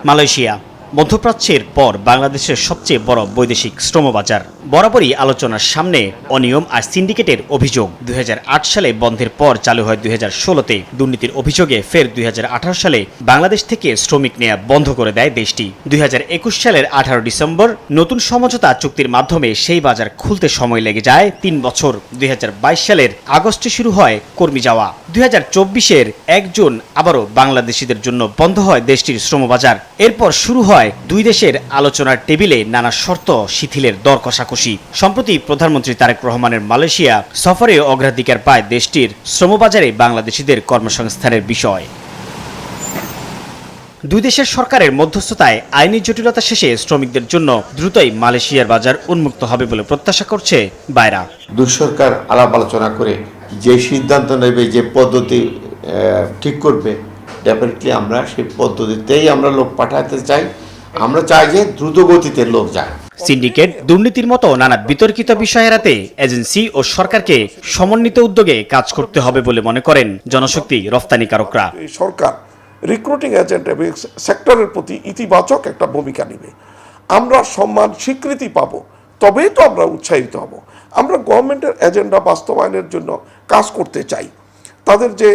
Malaysia মধ্যপ্রাচ্যের পর বাংলাদেশের সবচেয়ে বড় বৈদেশিক শ্রমবাজার। বরাবরই আলোচনার সামনে অনিয়ম আর সিন্ডিকেটের অভিযোগ। 2008 সালে বন্ধের পর চালু হয় 2016-তে। দুর্নীতির অভিযোগে ফের 2018 সালে বাংলাদেশ থেকে শ্রমিক নেওয়া বন্ধ করে দেয় দেশটি। 2021 সালের 18 ডিসেম্বর নতুন সমঝোতা চুক্তির মাধ্যমে সেই বাজার খুলতে সময় লেগে যায় 3 বছর। 2022 সালের আগস্টে শুরু হয় কর্মী যাওয়া। 2024-এর 1 জুন আবারও বাংলাদেশিদের জন্য বন্ধ হয় দেশটির শ্রমবাজার। এরপর শুরু হয় দুই দেশের আলোচনার টেবিলে নানা শর্ত শিথিলের দর কষাকষি। সম্প্রতি প্রধানমন্ত্রী তারেক রহমানের মালয়েশিয়া সফরে অগ্রাধিকার পায় দেশটির শ্রমবাজারে বাংলাদেশিদের কর্মসংস্থানের বিষয়। দুই দেশের সরকারের মধ্যস্থতায় আইনি জটিলতা শেষে শ্রমিকদের জন্য দ্রুতই মালয়েশিয়ার বাজার উন্মুক্ত হবে বলে প্রত্যাশা করছে বায়রা। দুই সরকার আলাপ আলোচনা করে যে সিদ্ধান্ত নেবে, যে পদ্ধতি ঠিক করবে, ডেফিনেটলি আমরা সেই পদ্ধতিতেই আমরা লোক পাঠাতে চাই। আমরা চাই যে দ্রুত গতিতে লোক যায়। সিন্ডিকেট, দুর্নীতির মতো নানা বিতর্কিত বিষয় এড়াতে এজেন্সি ও সরকারকে সমন্বিত উদ্যোগে কাজ করতে হবে বলে মনে করেন জনশক্তি রফতানিকারকরা। সরকার রিক্রুটিং এজেন্ট এবং সেক্টরের প্রতি ইতিবাচক একটা ভূমিকা নেবে। আমরা সম্মান স্বীকৃতি পাবো, তবেই তো আমরা উৎসাহিত হব। আমরা গভর্নমেন্টের এজেন্ডা বাস্তবায়নের জন্য কাজ করতে চাই। তাদের যে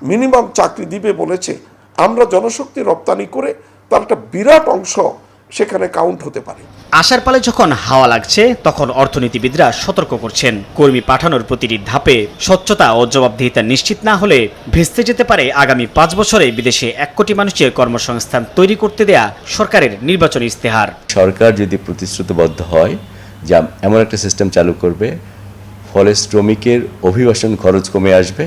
মিনিমাম চাকরি দিবে বলেছে, আমরা জনশক্তি রপ্তানি করে তার একটা বিরাট অংশ সেখানে কাউন্ট হতে পারে। আশার পালে যখন হাওয়া লাগছে, তখন অর্থনীতিবিদরা সতর্ক করছেন, কর্মী পাঠানোর প্রতিটি ধাপে স্বচ্ছতা ও জবাবদিহিতা নিশ্চিত না হলে ভেস্তে যেতে পারে আগামী 5 বছরে বিদেশে 1 কোটি মানুষের কর্মসংস্থান তৈরি করতে দেয়া সরকারের নির্বাচনী ইস্তেহার। সরকার যদি প্রতিশ্রুতিবদ্ধ হয় যে এমন একটা সিস্টেম চালু করবে ফলে শ্রমিকের অভিবাসন খরচ কমে আসবে,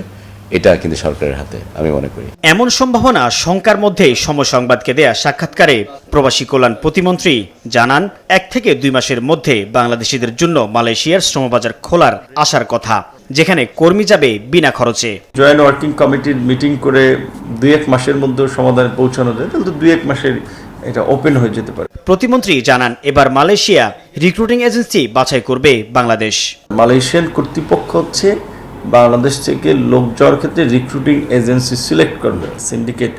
এটা কিন্তু সরকারের হাতে আমি মনে করি। এমন সম্ভাবনা শঙ্কার মধ্যেই সময় সংবাদকে দেয়া সাক্ষাৎকারে প্রবাসী কল্যাণ প্রতিমন্ত্রী জানান, 1 থেকে 2 মাসের মধ্যে বাংলাদেশিদের জন্য মালয়েশিয়ার শ্রমবাজার খোলার আশার কথা, যেখানে কর্মী যাবে বিনা খরচে। জয়েন্ট ওয়ার্কিং কমিটির মিটিং করে 2-1 মাসের মধ্যে সমাধানে পৌঁছানো যায়, তাহলে 2-1 মাসের এটা ওপেন হয়ে যেতে পারে। প্রতিমন্ত্রী জানান, এবার মালয়েশিয়া রিক্রুটিং এজেন্সি বাছাই করবে বাংলাদেশ। মালয়েশিয়ান কর্তৃপক্ষ হচ্ছে বাংলাদেশ থেকে লোক যাওয়ার ক্ষেত্রে রিক্রুটিং এজেন্সি সিলেক্ট করবে, সিন্ডিকেট,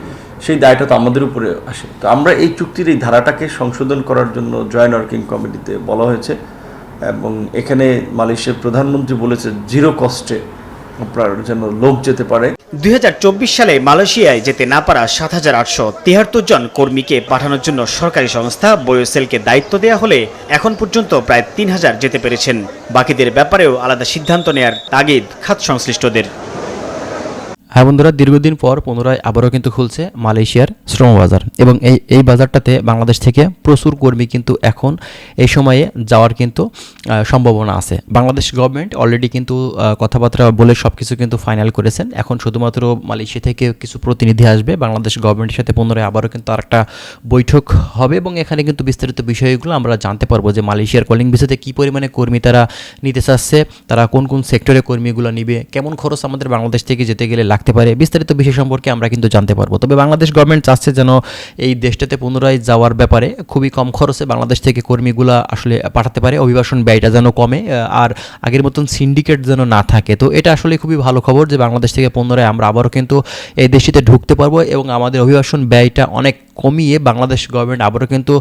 সেই দায়টা তো আমাদের উপরে আসে। তো আমরা এই চুক্তির এই ধারাটাকে সংশোধন করার জন্য জয়েন্ট ওয়ার্কিং কমিটিতে বলা হয়েছে এবং এখানে মালয়েশিয়ার প্রধানমন্ত্রী বলেছে 0 কস্টে আপনার যেন লোক যেতে পারে। 2024 সালে মালয়েশিয়ায় যেতে না পারা 7,873 জন কর্মীকে পাঠানোর জন্য সরকারি সংস্থা বয়োসেলকে দায়িত্ব দেওয়া হলে এখন পর্যন্ত প্রায় 3,000 যেতে পেরেছেন। বাকিদের ব্যাপারেও আলাদা সিদ্ধান্ত নেয়ার তাগিদ খাত সংশ্লিষ্টদের। হ্যাঁ বন্ধুরা, দীর্ঘদিন পর পুনরায় আবারও কিন্তু খুলছে মালয়েশিয়ার শ্রমবাজার এবং এই বাজারটাতে বাংলাদেশ থেকে প্রচুর কর্মী কিন্তু এখন এই সময়ে যাওয়ার কিন্তু সম্ভাবনা আছে। বাংলাদেশ গভর্নমেন্ট অলরেডি কিন্তু কথাবার্তা বলে সব কিছু কিন্তু ফাইনাল করেছেন। এখন শুধুমাত্র মালয়েশিয়া থেকে কিছু প্রতিনিধি আসবে, বাংলাদেশ গভর্নমেন্টের সাথে পুনরায় আবারও কিন্তু আরেকটা বৈঠক হবে এবং এখানে কিন্তু বিস্তারিত বিষয়গুলো আমরা জানতে পারবো যে মালয়েশিয়ার কলিং ভিসাতে কী পরিমাণে কর্মী তারা নিতে চাচ্ছে, তারা কোন কোন সেক্টরে কর্মীগুলো নিবে, কেমন খরচ আমাদের বাংলাদেশ থেকে যেতে গেলে লাগতে পারে, বিস্তারিত বিষয় সম্পর্কে আমরা কিন্তু জানতে পারবো। তবে বাংলাদেশ গভর্নমেন্ট চাচ্ছে যেন এই দেশটাতে পুনরায় যাওয়ার ব্যাপারে খুবই কম খরচে বাংলাদেশ থেকে কর্মীগুলা আসলে পাঠাতে পারে, অভিবাসন ব্যয়টা যেন কমে আর আগের মতন সিন্ডিকেট যেন না থাকে। তো এটা আসলে খুবই ভালো খবর যে বাংলাদেশ থেকে পুনরায় আমরা আবারও কিন্তু এই দেশটিতে ঢুকতে পারবো এবং আমাদের অভিবাসন ব্যয়টা অনেক কমিয়ে বাংলাদেশ গভর্নমেন্ট আবারও কিন্তু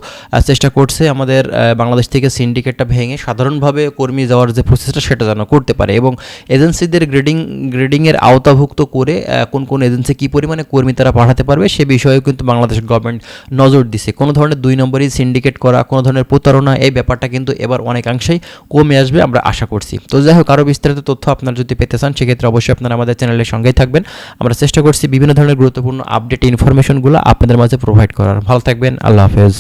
চেষ্টা করছে আমাদের বাংলাদেশ থেকে সিন্ডিকেটটা ভেঙে সাধারণভাবে কর্মী যাওয়ার যে প্রসেসটা সেটা যেন করতে পারে এবং এজেন্সিদের গ্রেডিংয়ের আওতাভুক্ত করে কোন কোন এজেন্সি কী পরিমাণে কর্মী তারা পাঠাতে পারবে সে বিষয়েও কিন্তু বাংলাদেশ গভর্নমেন্ট নজর দিছে। কোনো ধরনের 2 নম্বরই সিন্ডিকেট করা, কোনো ধরনের প্রতারণা, এই ব্যাপারটা কিন্তু এবার অনেকাংশেই কমে আসবে আমরা আশা করছি। তো যাই হোক, আরও বিস্তারিত তথ্য আপনারা যদি পেতে চান সেক্ষেত্রে অবশ্যই আপনারা আমাদের চ্যানেলের সঙ্গেই থাকবেন। আমরা চেষ্টা করছি বিভিন্ন ধরনের গুরুত্বপূর্ণ আপডেট ইনফরমেশনগুলো আপনাদের মাঝে প্রোভাইড করার। ভালো থাকবেন, আল্লাহ হাফেজ।